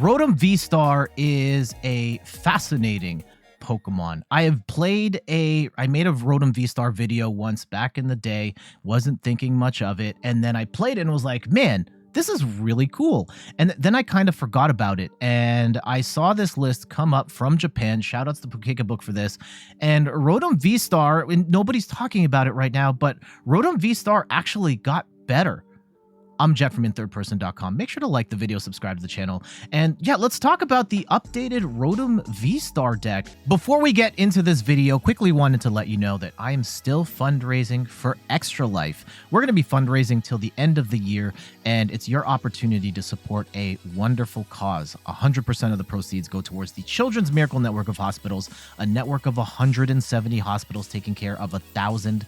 Rotom V-STAR is a fascinating Pokemon. I made a Rotom V-STAR video once back in the day, wasn't thinking much of it, and then I played it and was like, man, this is really cool. And then I kind of forgot about it, and I saw this list come up from Japan. Shout outs to Pokégear Book for this. And Rotom V-STAR, and nobody's talking about it right now, but Rotom V-STAR actually got better. I'm Jet from inthirdperson.com. Make sure to like the video, subscribe to the channel, and yeah, let's talk about the updated Rotom V-STAR deck. Before we get into this video, quickly wanted to let you know that I am still fundraising for Extra Life. We're going to be fundraising till the end of the year, and it's your opportunity to support a wonderful cause. 100% of the proceeds go towards the Children's Miracle Network of Hospitals, a network of 170 hospitals taking care of thousands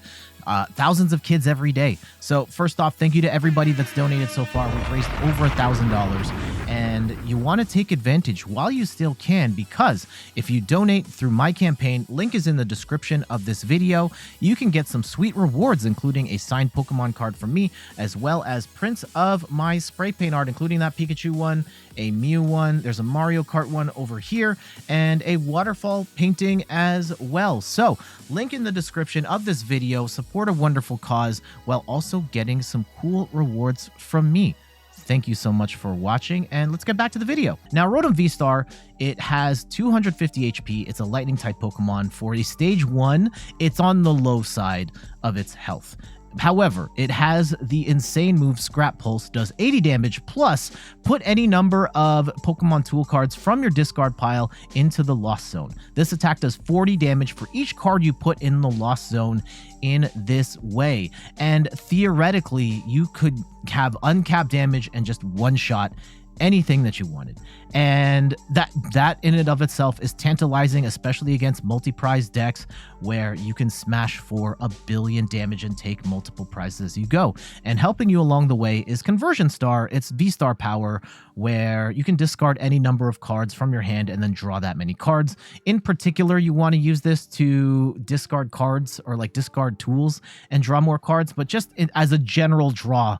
of kids every day. So first off, thank you to everybody that's donated so far. We've raised over $1,000, and you want to take advantage while you still can, because if you donate through my campaign, link is in the description of this video, you can get some sweet rewards, including a signed Pokemon card from me, as well as prints of my spray paint art, including that Pikachu one, a Mew one, there's a Mario Kart one over here, and a waterfall painting as well. So link in the description of this video. Support a wonderful cause while also getting some cool rewards from me. Thank you so much for watching, and let's get back to the video. Now, Rotom V-STAR, it has 250 HP. It's a lightning type Pokemon. For a stage 1, it's on the low side of its health. However, it has the insane move Scrap Pulse, does 80 damage, plus put any number of Pokemon tool cards from your discard pile into the Lost Zone. This attack does 40 damage for each card you put in the Lost Zone in this way. And theoretically, you could have uncapped damage and just one-shot anything that you wanted, and that in and of itself is tantalizing, especially against multi-prize decks where you can smash for 1 billion damage and take multiple prizes as you go. And helping you along the way is Conversion Star. It's V-STAR power, where you can discard any number of cards from your hand and then draw that many cards. In particular, you want to use this to discard cards, or like discard tools and draw more cards, but just as a general draw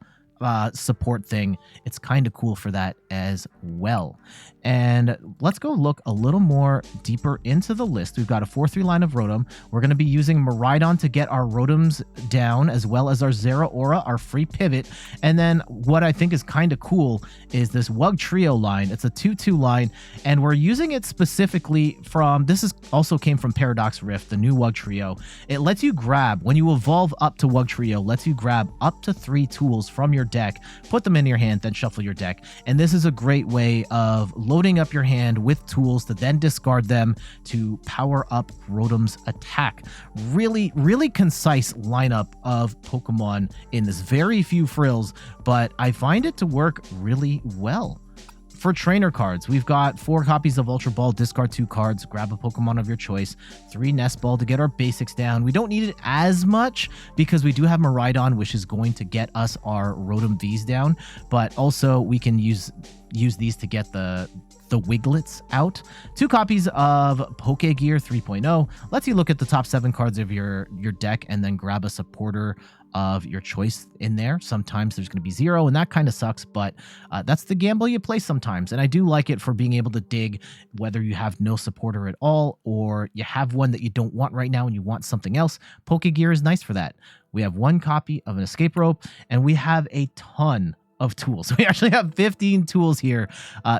support thing, it's kind of cool for that as well. And let's go look a little more deeper into the list. We've got a 4-3 line of Rotom. We're going to be using Miraidon to get our Rotoms down, as well as our Zeraora, our free pivot. And then what I think is kind of cool is this Wugtrio line. It's a 2-2 line, and we're using it specifically from, this is also came from Paradox Rift, the new Wugtrio. It lets you grab, when you evolve up to Wugtrio, lets you grab up to 3 tools from your deck, put them in your hand, then shuffle your deck. And this is a great way of loading up your hand with tools to then discard them to power up Rotom's attack. Really concise lineup of Pokemon in this, very few frills, but I find it to work really well. For trainer cards, we've got 4 copies of Ultra Ball, discard 2 cards, grab a Pokemon of your choice, 3 Nest Ball to get our basics down. We don't need it as much because we do have Miraidon, which is going to get us our Rotom Vs down, but also we can use these to get the Wiglets out. 2 copies of Pokégear 3.0 lets you look at the top 7 cards of your deck and then grab a supporter of your choice in there. Sometimes there's going to be 0, and that kind of sucks, but that's the gamble you play sometimes. And I do like it for being able to dig, whether you have no supporter at all or you have one that you don't want right now and you want something else. Pokégear is nice for that. We have 1 copy of an Escape Rope, and we have a ton of tools. We actually have 15 tools here,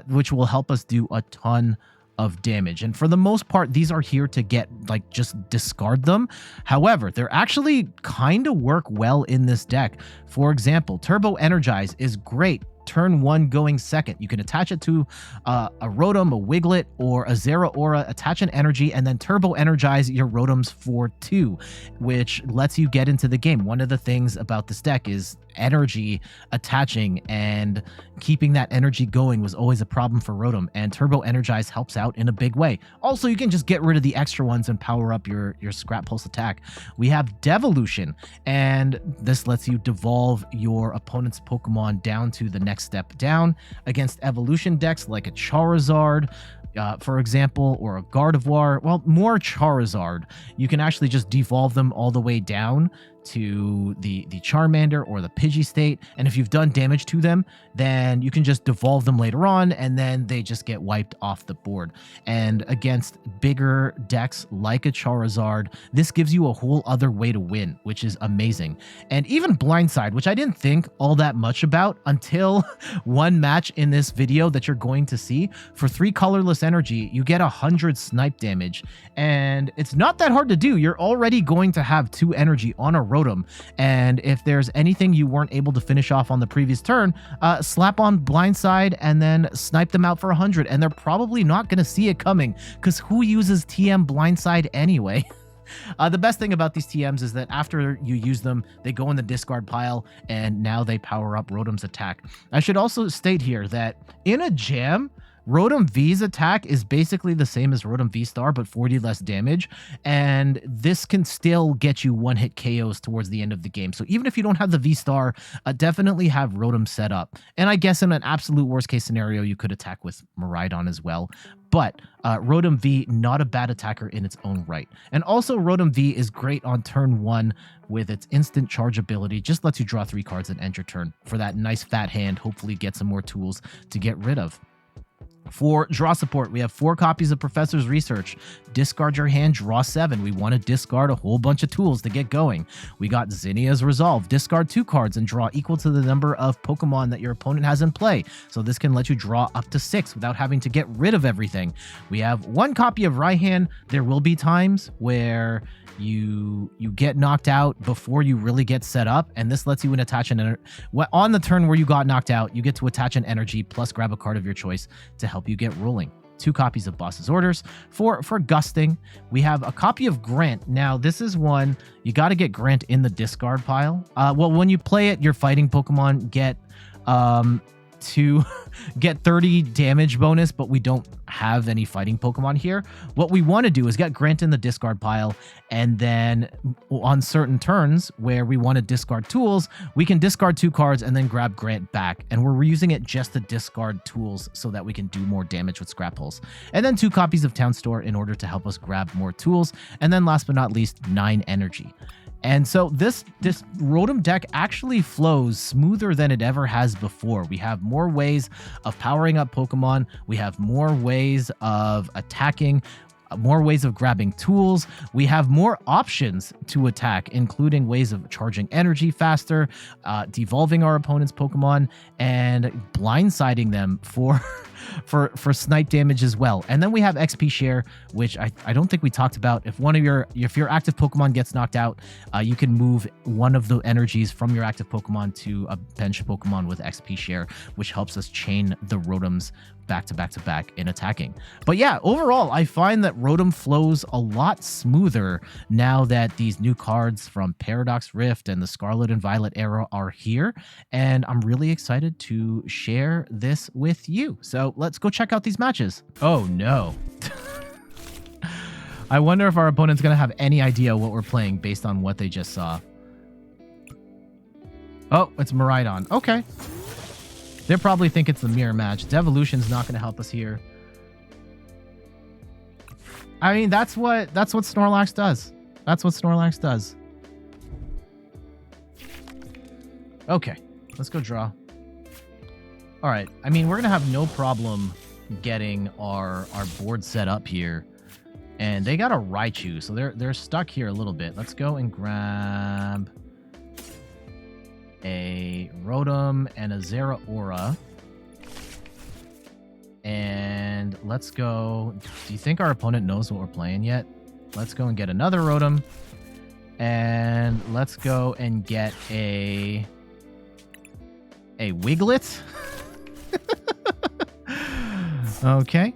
which will help us do a ton of damage. And for the most part, these are here to get, like, just discard them. However, they're actually kind of work well in this deck. For example, Turbo Energize is great turn 1 going second. You can attach it to a Rotom, a Wiglett, or a Zeraora, attach an energy, and then Turbo Energize your Rotoms for 2, which lets you get into the game. One of the things about this deck is energy attaching, and keeping that energy going was always a problem for Rotom, and Turbo Energize helps out in a big way. Also, you can just get rid of the extra ones and power up your Scrap Pulse attack. We have Devolution, and this lets you devolve your opponent's Pokemon down to the next step down against evolution decks like a Charizard, for example, or a Gardevoir. Well, more Charizard. You can actually just devolve them all the way down to the Charmander or the Pidgeystate, and if you've done damage to them, then you can just devolve them later on, and then they just get wiped off the board. And against bigger decks like a Charizard, this gives you a whole other way to win, which is amazing. And even Blindside, which I didn't think all that much about until one match in this video that you're going to see. For 3 colorless energy, you get 100 snipe damage, and it's not that hard to do. You're already going to have 2 energy on a Rotom, and if there's anything you weren't able to finish off on the previous turn, slap on Blindside and then snipe them out for 100, and they're probably not going to see it coming, because who uses TM Blindside anyway? The best thing about these TMs is that after you use them, they go in the discard pile, and now they power up Rotom's attack. I should also state here that in a jam, Rotom V's attack is basically the same as Rotom V-Star, but 40 less damage, and this can still get you one-hit KOs towards the end of the game. So even if you don't have the V-Star, definitely have Rotom set up. And I guess in an absolute worst-case scenario, you could attack with Miraidon as well. But Rotom V, not a bad attacker in its own right. And also, Rotom V is great on turn 1 with its instant charge ability. Just lets you draw 3 cards and end your turn for that nice fat hand, hopefully get some more tools to get rid of. For draw support, we have 4 copies of Professor's Research. Discard your hand, draw 7. We want to discard a whole bunch of tools to get going. We got Zinnia's Resolve. Discard 2 cards and draw equal to the number of Pokemon that your opponent has in play. So this can let you draw up to 6 without having to get rid of everything. We have 1 copy of Raihan. There will be times where you get knocked out before you really get set up, and this lets you attach an on the turn where you got knocked out, you get to attach an energy plus grab a card of your choice to help you get rolling. 2 copies of Boss's Orders. For gusting, we have a copy of Grant. Now this is one you got to get Grant in the discard pile. Well, when you play it, your fighting Pokemon get to get 30 damage bonus, but we don't have any fighting Pokemon here. What we want to do is get Grant in the discard pile, and then on certain turns where we want to discard tools, we can discard 2 cards and then grab Grant back, and we're using it just to discard tools so that we can do more damage with Scrap Pulse. And then 2 copies of Town Store in order to help us grab more tools, and then last but not least, 9 energy. And so this Rotom deck actually flows smoother than it ever has before. We have more ways of powering up Pokemon. We have more ways of attacking, more ways of grabbing tools. We have more options to attack, including ways of charging energy faster, devolving our opponent's Pokemon, and blindsiding them for snipe damage as well. And then we have XP share, which I don't think we talked about. If your active Pokemon gets knocked out, you can move one of the energies from your active Pokemon to a bench Pokemon with XP share, which helps us chain the Rotoms back to back to back in attacking. But yeah, overall, I find that Rotom flows a lot smoother now that these new cards from Paradox Rift and the Scarlet and Violet era are here, and I'm really excited to share this with you. So let's go check out these matches. Oh no. I wonder if our opponent's gonna have any idea what we're playing based on what they just saw. Oh, it's Miraidon. Okay. They probably think it's the mirror match. Devolution's not going to help us here. I mean, that's what Snorlax does. That's what Snorlax does. Okay, let's go draw. All right. I mean, we're going to have no problem getting our board set up here. And they got a Raichu, so they're stuck here a little bit. Let's go and grab a Rotom and a Zeraora. And let's go. Do you think our opponent knows what we're playing yet? Let's go and get another Rotom. And let's go and get a Wiglett. Okay.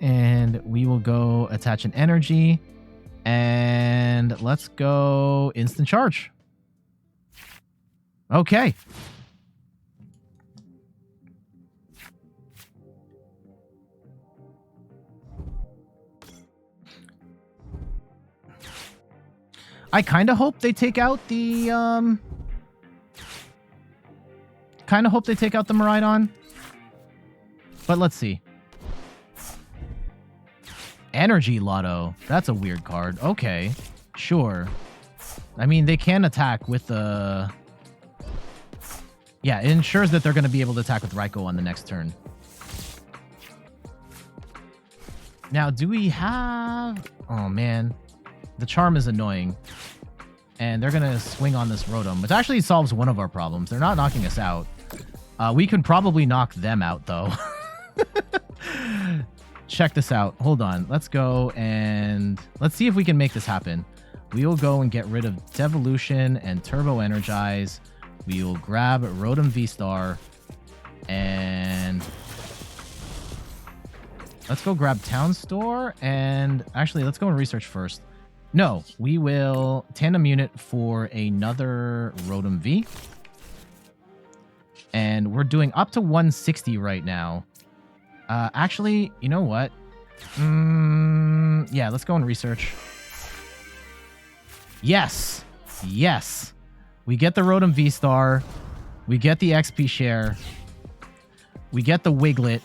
And we will go attach an energy. And let's go instant charge. Okay. I kind of hope they take out the Miraidon. But let's see. Energy Lotto. That's a weird card. Okay. Sure. I mean, they can attack with the... Yeah, it ensures that they're going to be able to attack with Raikou on the next turn. Now, do we have... Oh, man. The Charm is annoying. And they're going to swing on this Rotom, which actually solves one of our problems. They're not knocking us out. We can probably knock them out, though. Check this out. Hold on. Let's go and... Let's see if we can make this happen. We will go and get rid of Devolution and Turbo Energize. We will grab Rotom V-Star. And... Let's go grab Town Store. And actually, let's go and research first. No, we will tandem unit for another Rotom V. And we're doing up to 160 right now. Actually, you know what? Yeah, let's go and research. Yes. Yes. We get the Rotom V-Star. We get the XP share. We get the Wiglett.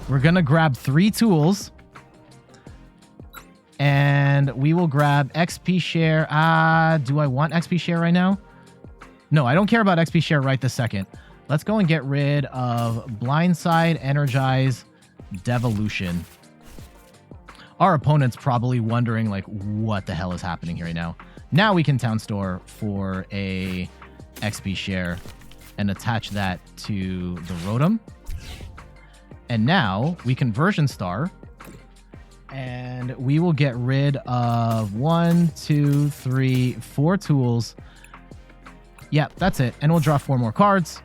We're going to grab 3 tools. And we will grab XP share. Do I want XP share right now? No, I don't care about XP share right this second. Let's go and get rid of Blindside, Energize, Devolution. Our opponent's probably wondering, like, what the hell is happening here right now. Now we can Town Store for a XP share and attach that to the Rotom. And now we Conversion Star. And we will get rid of 1, 2, 3, 4 tools. Yep, that's it. And we'll draw 4 more cards.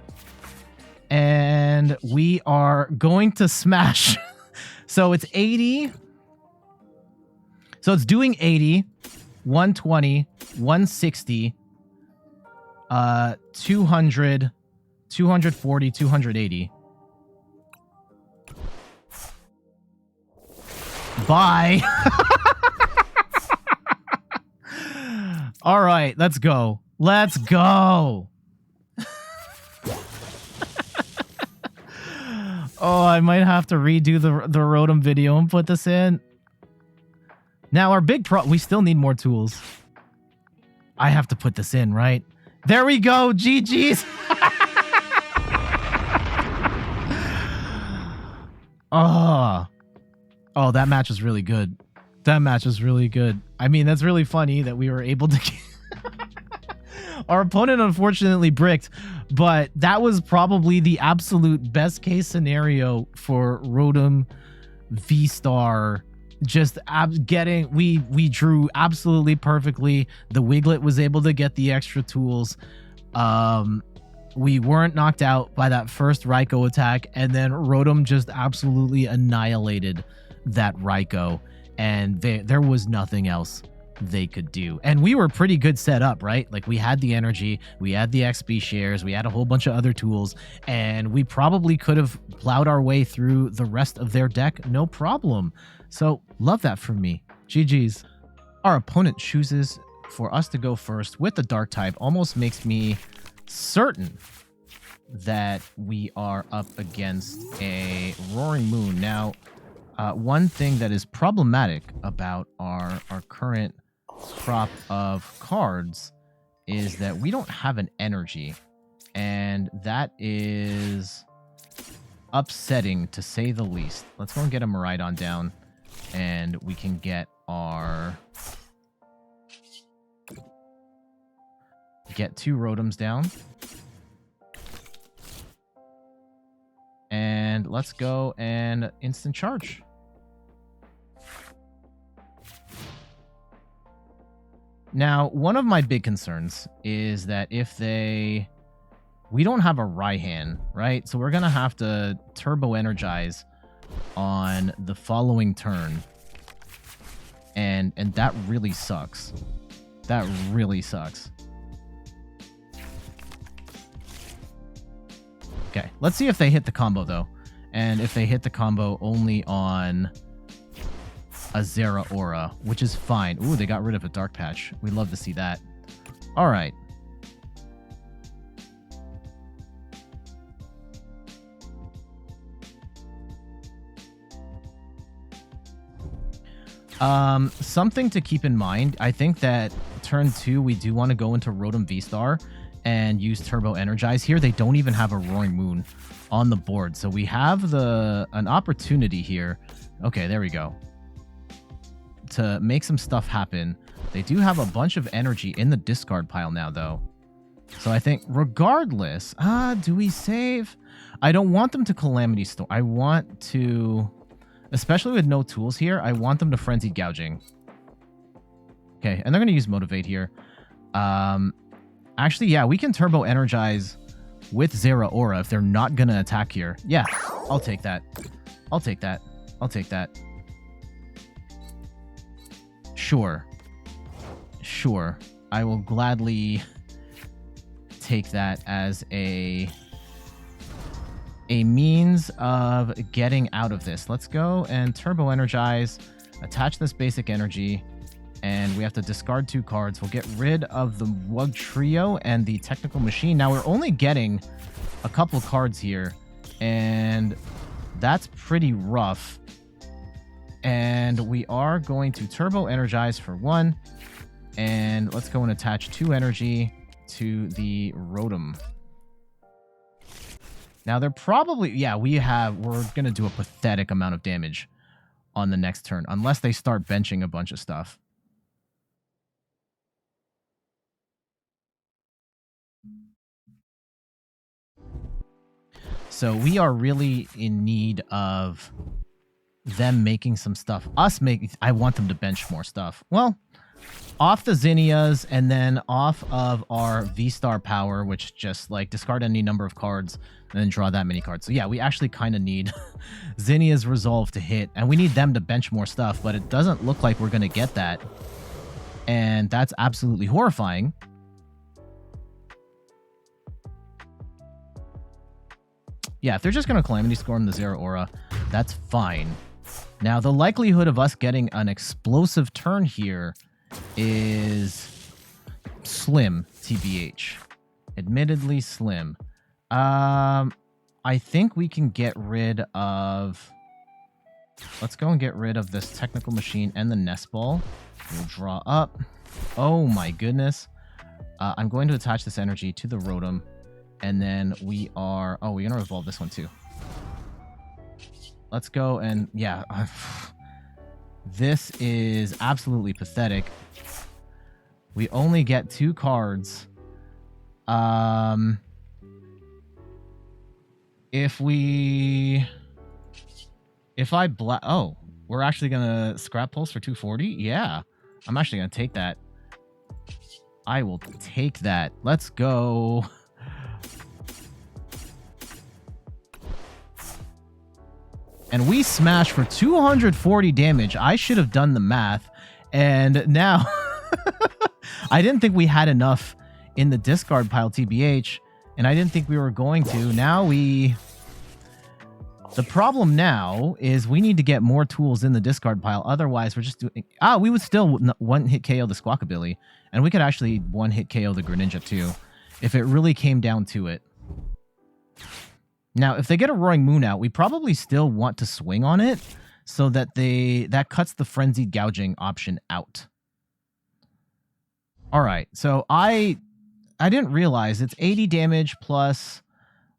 And we are going to smash. So it's 80. So it's doing 80, 120, 160, 200, 240, 280. Bye. All right, let's go. Let's go. Oh, I might have to redo the Rotom video and put this in. Now, our big we still need more tools. I have to put this in, right? There we go. GG's. Oh, that match was really good. That match was really good. I mean, that's really funny that we were able to... Our opponent unfortunately bricked, but that was probably the absolute best case scenario for Rotom V-Star. Just getting... We drew absolutely perfectly. The Wiglett was able to get the extra tools. We weren't knocked out by that first Raikou attack, and then Rotom just absolutely annihilated that Raikou, and there was nothing else they could do. And we were pretty good set up, right? Like, we had the energy, we had the XP shares, we had a whole bunch of other tools, and we probably could have plowed our way through the rest of their deck, no problem. So, love that from me. GG's. Our opponent chooses for us to go first with the Dark type. Almost makes me certain that we are up against a Roaring Moon. Now, one thing that is problematic about our current crop of cards is that we don't have an energy, and that is upsetting to say the least. Let's go and get a Miraidon down, and we can get our... Get 2 Rotoms down. And let's go and instant charge. Now, one of my big concerns is that if they... We don't have a Raihan, right? So we're going to have to Turbo Energize on the following turn. And that really sucks. That really sucks. Okay, let's see if they hit the combo, though. And if they hit the combo only on a Zeraora, which is fine. Ooh, they got rid of a Dark Patch. We'd love to see that. All right. Something to keep in mind. I think that turn 2, we do want to go into Rotom VSTAR and use Turbo Energize here. They don't even have a Roaring Moon on the board. So we have an opportunity here. Okay, there we go. To make some stuff happen. They do have a bunch of energy in the discard pile now, though. So I think regardless... do we save? I don't want them to Calamity Storm. I want to... Especially with no tools here, I want them to Frenzied Gouging. Okay, and they're going to use Motivate here. Actually, yeah, we can Turbo Energize with Zeraora if they're not going to attack here. Yeah, I'll take that. I'll take that. I'll take that. Sure. Sure. I will gladly take that as a means of getting out of this. Let's go and Turbo Energize, attach this basic energy, and we have to discard 2 cards. We'll get rid of the Wugtrio and the Technical Machine. Now, we're only getting a couple of cards here, and that's pretty rough. And we are going to Turbo Energize for 1, and let's go and attach 2 energy to the Rotom. Now, they're probably... Yeah, we're going to do a pathetic amount of damage on the next turn, unless they start benching a bunch of stuff. So we are really in need of them making some stuff. I want them to bench more stuff. Well, off the Zinnias and then off of our V-Star power, which just like discard any number of cards and then draw that many cards. So yeah, we actually kind of need Zinnia's Resolve to hit, and we need them to bench more stuff, but it doesn't look like we're going to get that. And that's absolutely horrifying. Yeah, if they're just going to Calamity Storm the Zeraora, that's fine. Now, the likelihood of us getting an explosive turn here is slim, TBH. Admittedly slim. I think we can get rid of... Let's go and get rid of this Technical Machine and the Nest Ball. We'll draw up. Oh my goodness. I'm going to attach this energy to the Rotom. And then we are... Oh, we're going to evolve this one too. Let's go and... Yeah. This is absolutely pathetic. We only get 2 cards. If I oh, we're actually gonna scrap Pulse for 240? Yeah. I'm actually gonna take that. I will take that. Let's go. And we smash for 240 damage. I should have done the math. And now... I didn't think we had enough in the discard pile, TBH. And I didn't think we were going to. Now we... The problem now is we need to get more tools in the discard pile. Otherwise, we're just doing... we would still one-hit KO the Squawkabilly. And we could actually one-hit KO the Greninja too, if it really came down to it. Now, if they get a Roaring Moon out, we probably still want to swing on it so that that cuts the Frenzied Gouging option out. All right, so I didn't realize it's 80 damage plus...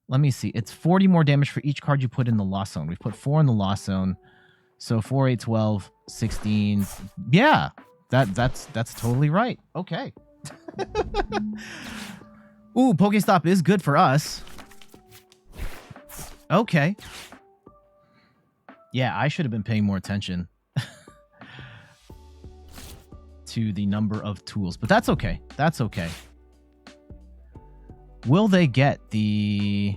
Let me see. It's 40 more damage for each card you put in the Lost Zone. We've put 4 in the Lost Zone. So 4, 8, 12, 16. Yeah, that's totally right. Okay. Ooh, Pokestop is good for us. Okay. Yeah, I should have been paying more attention to the number of tools, but that's okay. That's okay. Will they get the...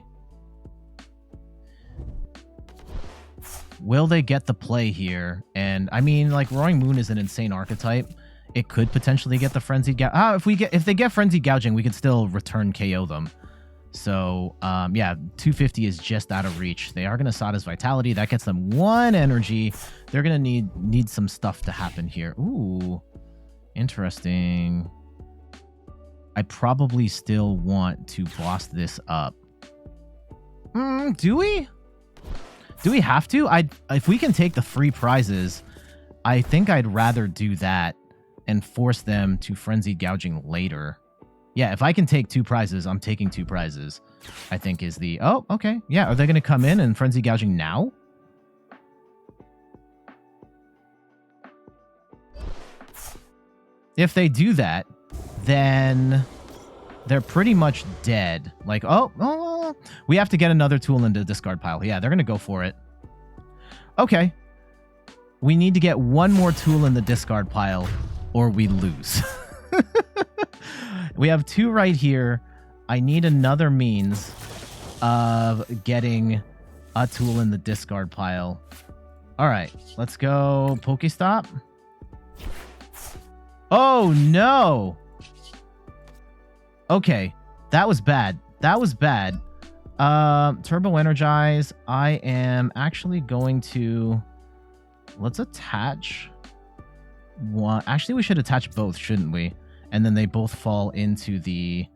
Will they get the play here? And I mean, like, Roaring Moon is an insane archetype. It could potentially get the Frenzied Gouging. If they get Frenzied Gouging, we can still return KO them. So, yeah, 250 is just out of reach. They are going to Sada's Vitality. That gets them 1 energy. They're going to need some stuff to happen here. Ooh, interesting. I probably still want to boss this up. Do we? Do we have to? If we can take the free prizes, I think I'd rather do that and force them to frenzied gouging later. Yeah, if I can take 2 prizes, I'm taking 2 prizes, I think is the... Oh, okay. Yeah, are they going to come in and frenzy gouging now? If they do that, then they're pretty much dead. Like, oh, we have to get another tool into the discard pile. Yeah, they're going to go for it. Okay. We need to get 1 more tool in the discard pile or we lose. We have 2 right here. I need another means of getting a tool in the discard pile. All right, let's go Pokestop. Oh, no. Okay, that was bad. That was bad. Turbo Energize. I am actually going to... Let's attach one. Actually, we should attach both, shouldn't we? And then they both fall into the...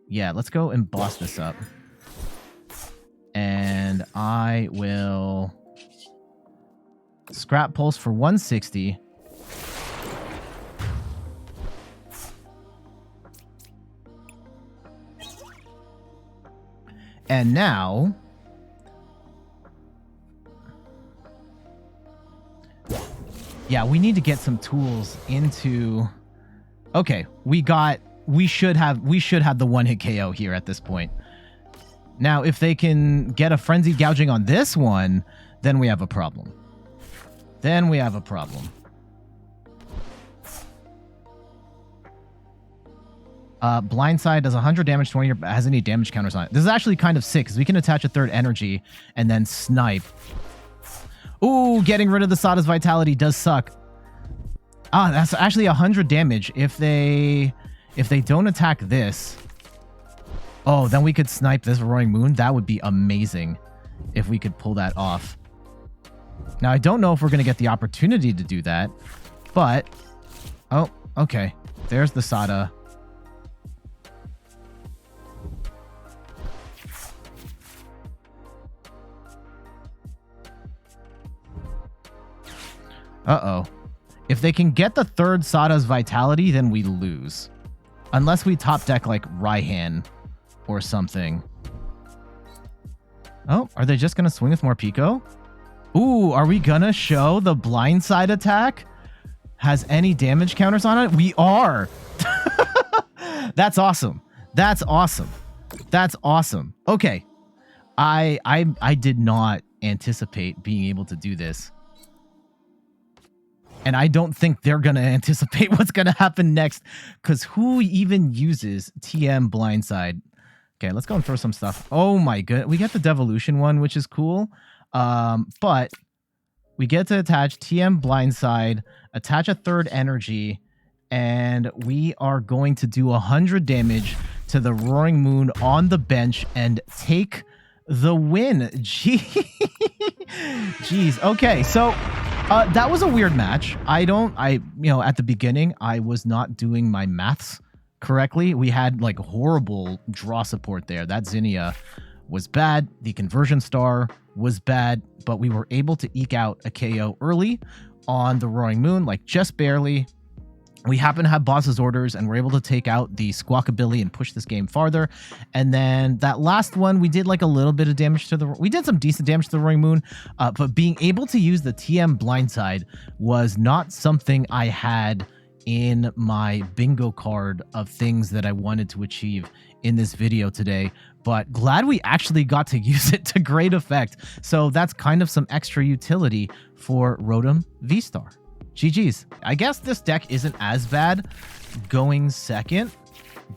Yeah, let's go emboss this up. And I will scrap pulse for 160. And now... Yeah, we need to get some tools into... Okay, we should have the 1-hit KO here at this point. Now, if they can get a frenzied gouging on this one, then we have a problem. Then we have a problem. Blindside does 100 damage to 20 has any damage counters on it. This is actually kind of sick because we can attach a 3rd energy and then snipe. Ooh, getting rid of the Sada's Vitality does suck. Ah, that's actually 100 damage if they don't attack this. Oh, then we could snipe this Roaring Moon. That would be amazing if we could pull that off. Now, I don't know if we're going to get the opportunity to do that, but... Oh, okay. There's the Sada. Uh-oh. If they can get the 3rd Sada's Vitality, then we lose. Unless we top deck like Raihan or something. Oh, are they just going to swing with more Pico? Ooh, are we going to show the Blindside attack has any damage counters on it? We are. That's awesome. That's awesome. That's awesome. Okay. I did not anticipate being able to do this. And I don't think they're going to anticipate what's going to happen next. Because who even uses TM Blindside? Okay, let's go and throw some stuff. Oh my god. We get the Devolution one, which is cool. But we get to attach TM Blindside, attach a 3rd energy, and we are going to do 100 damage to the Roaring Moon on the bench and take the win. Jeez. Okay, so... that was a weird match. At the beginning, I was not doing my maths correctly. We had like horrible draw support there. That Zinnia was bad. The conversion star was bad, but we were able to eke out a KO early on the Roaring Moon, like just barely. We happen to have boss's orders and we're able to take out the Squawkabilly and push this game farther. And then that last one, we did like a little bit of damage to we did some decent damage to the Roaring Moon, but being able to use the TM Blindside was not something I had in my bingo card of things that I wanted to achieve in this video today, but glad we actually got to use it to great effect. So that's kind of some extra utility for Rotom V-Star. GG's. I guess this deck isn't as bad going second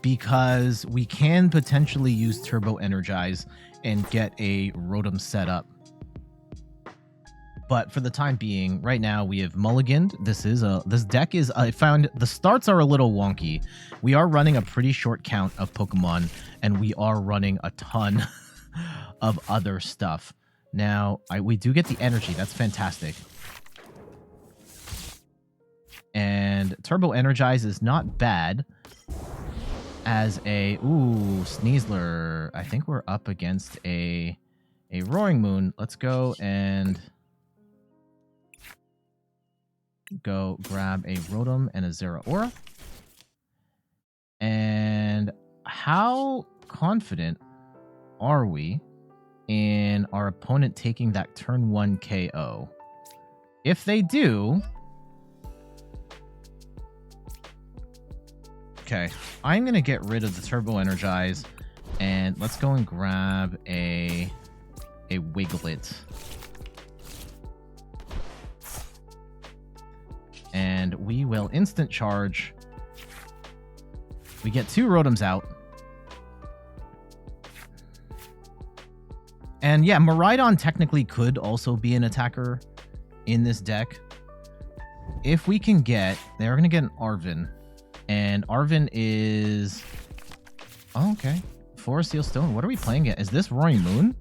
because we can potentially use Turbo Energize and get a Rotom set up. But for the time being, right now we have mulliganed. This deck is, I found the starts are a little wonky. We are running a pretty short count of Pokemon and we are running a ton of other stuff. Now, we do get the energy. That's fantastic. And Turbo Energize is not bad as a... Ooh, Sneasler. I think we're up against a a Roaring Moon. Let's go and go grab a Rotom and a Zeraora. And how confident are we in our opponent taking that turn 1 KO? If they do... Okay, I'm going to get rid of the Turbo Energize, and let's go and grab a Wiglett. And we will instant charge. We get 2 Rotoms out. And yeah, Miraidon technically could also be an attacker in this deck. If we can get... They're going to get an Arven. And Arven is... Oh, okay. Forest Seal Stone. What are we playing at? Is this Roaring Moon?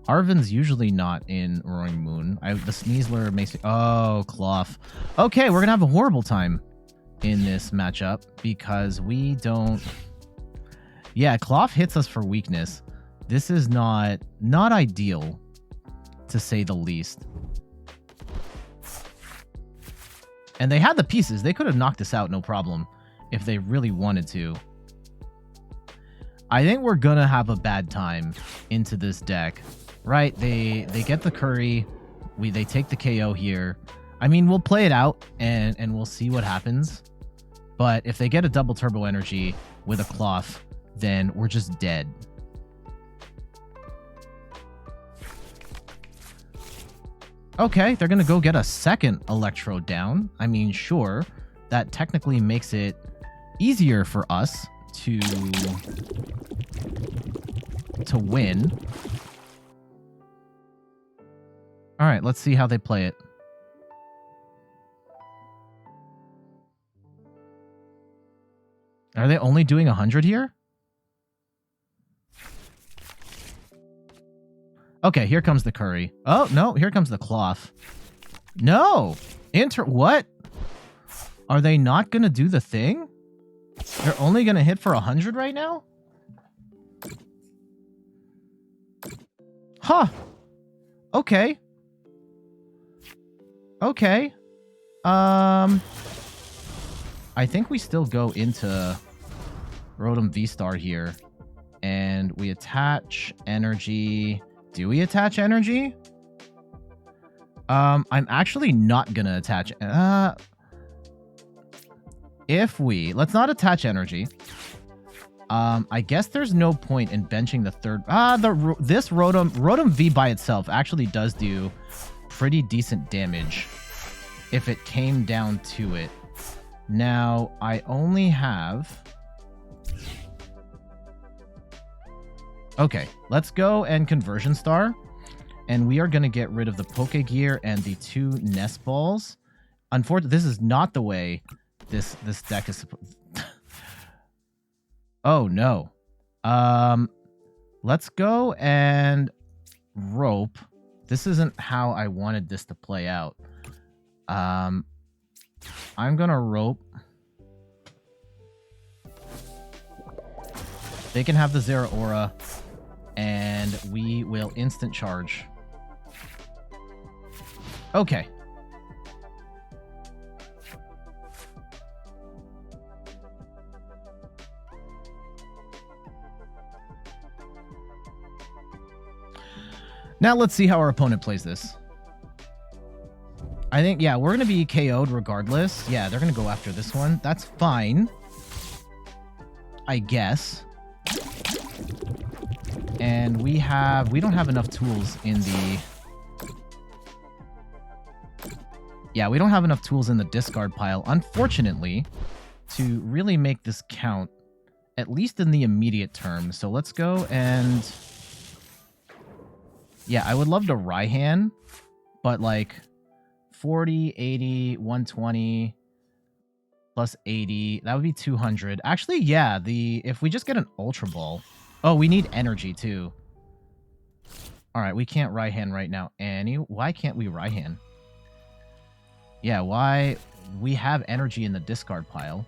Arven's usually not in Roaring Moon. The Sneasler makes me... Oh, Cloth. Okay, we're going to have a horrible time in this matchup because we don't... Yeah, Cloth hits us for weakness. This is not ideal, to say the least. And they had the pieces. They could have knocked us out, no problem, if they really wanted to. I think we're going to have a bad time into this deck. Right, they get the curry. They take the KO here. I mean, we'll play it out, and we'll see what happens. But if they get a double Turbo Energy with a Cloth, then we're just dead. Okay, they're going to go get a second Electrode down. I mean, sure, that technically makes it easier for us to win. All right, let's see how they play it. Are they only doing 100 here? Okay, here comes the curry. Oh, no, here comes the Cloth. No! What? Are they not going to do the thing? They're only going to hit for 100 right now? Huh. Okay. Okay. I think we still go into Rotom V-Star here. And we attach energy... Do we attach energy? I'm actually not gonna attach... Let's not attach energy. I guess there's no point in benching the third... This Rotom V by itself actually does do pretty decent damage if it came down to it. Now, I only have... Okay, let's go and Conversion Star. And we are going to get rid of the Pokégear and the 2 Nest Balls. Unfortunately, this is not the way this deck is supposed... Oh, no. Let's go and Rope. This isn't how I wanted this to play out. I'm going to Rope. They can have the Zeraora. And we will instant charge. Okay. Now let's see how our opponent plays this. I think, yeah, we're going to be KO'd regardless. Yeah, they're going to go after this one. That's fine. I guess. And we don't have enough tools in the... Yeah, we don't have enough tools in the discard pile, unfortunately, to really make this count, at least in the immediate term. So let's go and... Yeah, I would love to Raihan, but like 40, 80, 120, plus 80, that would be 200. Actually, yeah, if we just get an Ultra Ball... Oh, we need energy, too. Alright, we can't Raihan right now. Why can't we Raihan? Yeah, why? We have energy in the discard pile.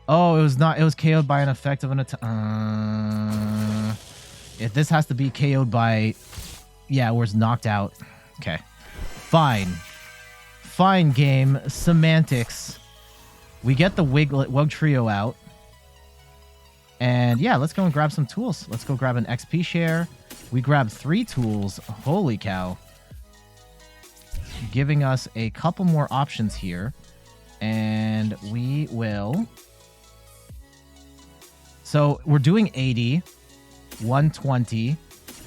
Oh, it was KO'd by an effect of an attack. If this has to be KO'd by... Yeah, where it's knocked out. Okay. Fine. Fine game. Semantics. We get the Wugtrio out. And yeah, let's go and grab some tools. Let's go grab an XP share. We grab 3 tools. Holy cow. Giving us a couple more options here. And we will... So we're doing 80, 120,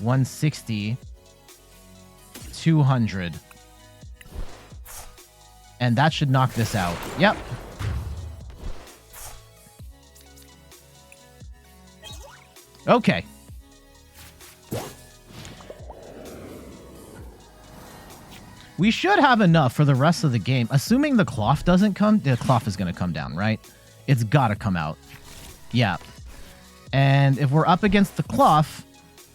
160, 200. And that should knock this out. Yep. Okay. We should have enough for the rest of the game. Assuming the cloth doesn't come, the cloth is going to come down, right? It's got to come out. Yeah. And if we're up against the cloth,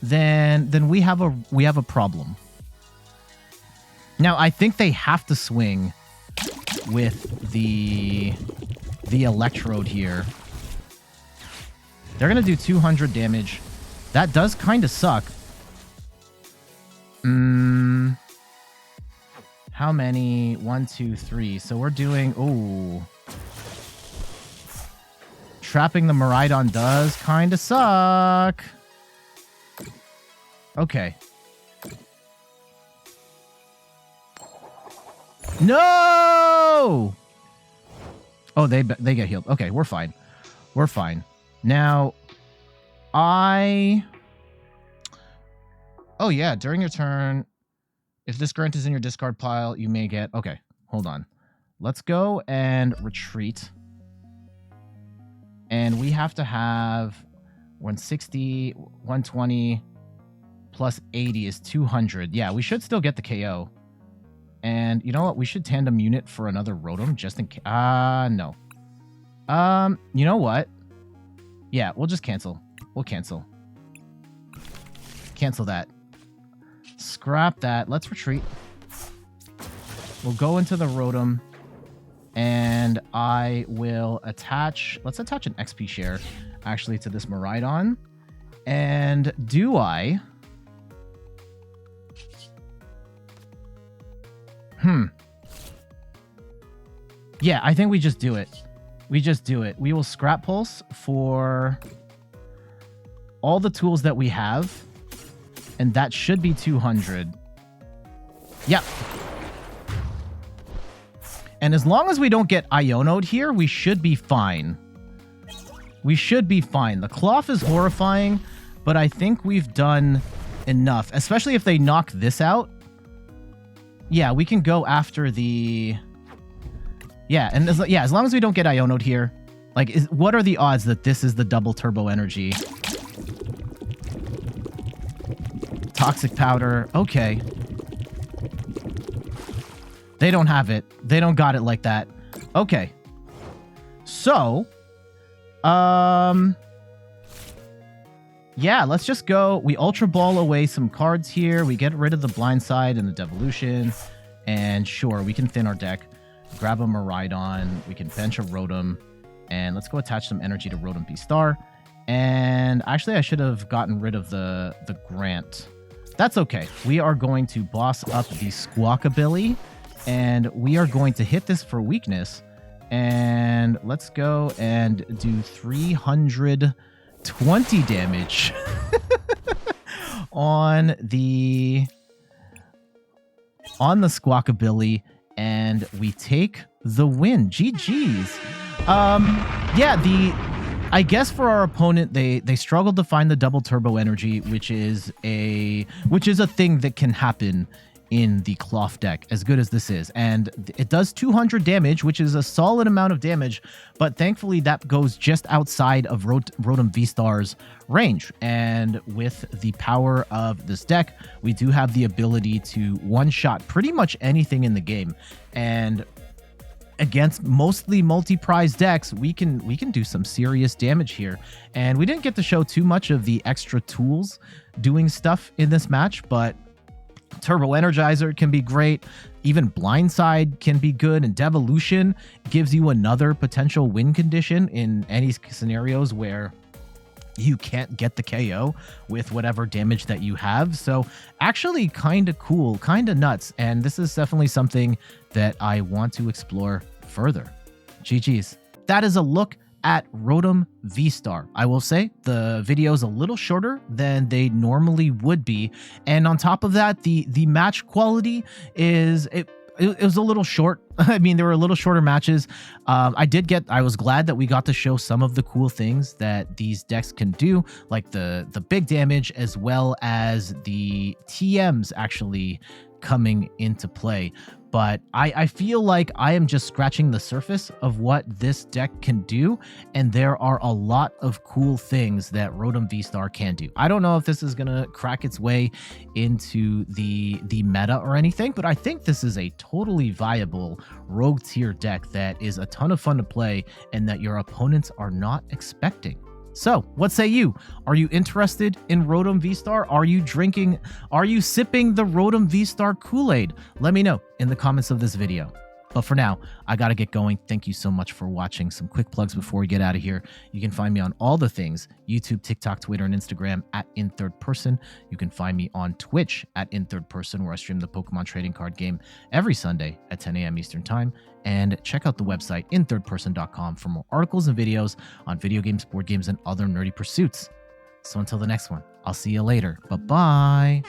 then we have a problem. Now, I think they have to swing with the electrode here. They're going to do 200 damage. That does kind of suck. How many? 1, 2, 3. So we're doing... Ooh. Trapping the Miraidon does kind of suck. Okay. No! Oh, they get healed. Okay, we're fine. We're fine. Now, Oh, yeah, during your turn, if this Grant is in your discard pile, you may get... Okay, hold on. Let's go and retreat. And we have to have 160, 120, plus 80 is 200. Yeah, we should still get the KO. And you know what? We should tandem unit for another Rotom just in case. No. You know what? Yeah, we'll just cancel. We'll cancel. Cancel that. Scrap that. Let's retreat. We'll go into the Rotom. And I will attach... Let's attach an XP share, actually, to this Miraidon. And do I... Yeah, I think we just do it. We just do it. We will scrap pulse for all the tools that we have. And that should be 200. Yep. And as long as we don't get Iono'd here, we should be fine. We should be fine. The cloth is horrifying, but I think we've done enough. Especially if they knock this out. Yeah, we can go after the... Yeah, and as long as we don't get Iono'd here. Like, what are the odds that this is the double turbo energy? Toxic powder. Okay. They don't have it. They don't got it like that. Okay. So, yeah, let's just go. We Ultra Ball away some cards here. We get rid of the Blindside and the Devolution. And sure, we can thin our deck. Grab a Miraidon. We can bench a Rotom. And let's go attach some energy to Rotom VSTAR. And actually, I should have gotten rid of the Grant. That's okay. We are going to boss up the Squawkabilly. And we are going to hit this for weakness. And let's go and do 320 damage on the Squawkabilly. And we take the win. GG's. Yeah, I guess for our opponent, they struggled to find the double turbo energy, which is a thing that can happen in the cloth deck, as good as this is. And it does 200 damage, which is a solid amount of damage, but thankfully that goes just outside of Rotom VSTAR's range. And with the power of this deck, we do have the ability to one-shot pretty much anything in the game. And against mostly multi-prize decks, we can do some serious damage here. And we didn't get to show too much of the extra tools doing stuff in this match, but Turbo Energizer can be great. Even Blindside can be good. And Devolution gives you another potential win condition in any scenarios where you can't get the KO with whatever damage that you have. So actually kind of cool, kind of nuts. And this is definitely something that I want to explore further. GG's. That is a look at Rotom V-Star. I will say the video is a little shorter than they normally would be. And on top of that, the match quality is... It was a little short. I mean, there were a little shorter matches. I was glad that we got to show some of the cool things that these decks can do, like the big damage, as well as the TMs actually coming into play. But I feel like I am just scratching the surface of what this deck can do, and there are a lot of cool things that Rotom V-Star can do. I don't know if this is going to crack its way into the meta or anything, but I think this is a totally viable rogue tier deck that is a ton of fun to play and that your opponents are not expecting. So, what say you? Are you interested in Rotom V-Star? Are you sipping the Rotom V-Star Kool-Aid? Let me know in the comments of this video. But for now, I gotta get going. Thank you so much for watching. Some quick plugs before we get out of here. You can find me on all the things: YouTube, TikTok, Twitter, and Instagram at In3rdPerson. You can find me on Twitch at In3rdPerson, where I stream the Pokemon trading card game every Sunday at 10 a.m. Eastern Time. And check out the website in3rdperson.com for more articles and videos on video games, board games, and other nerdy pursuits. So until the next one, I'll see you later. Bye-bye.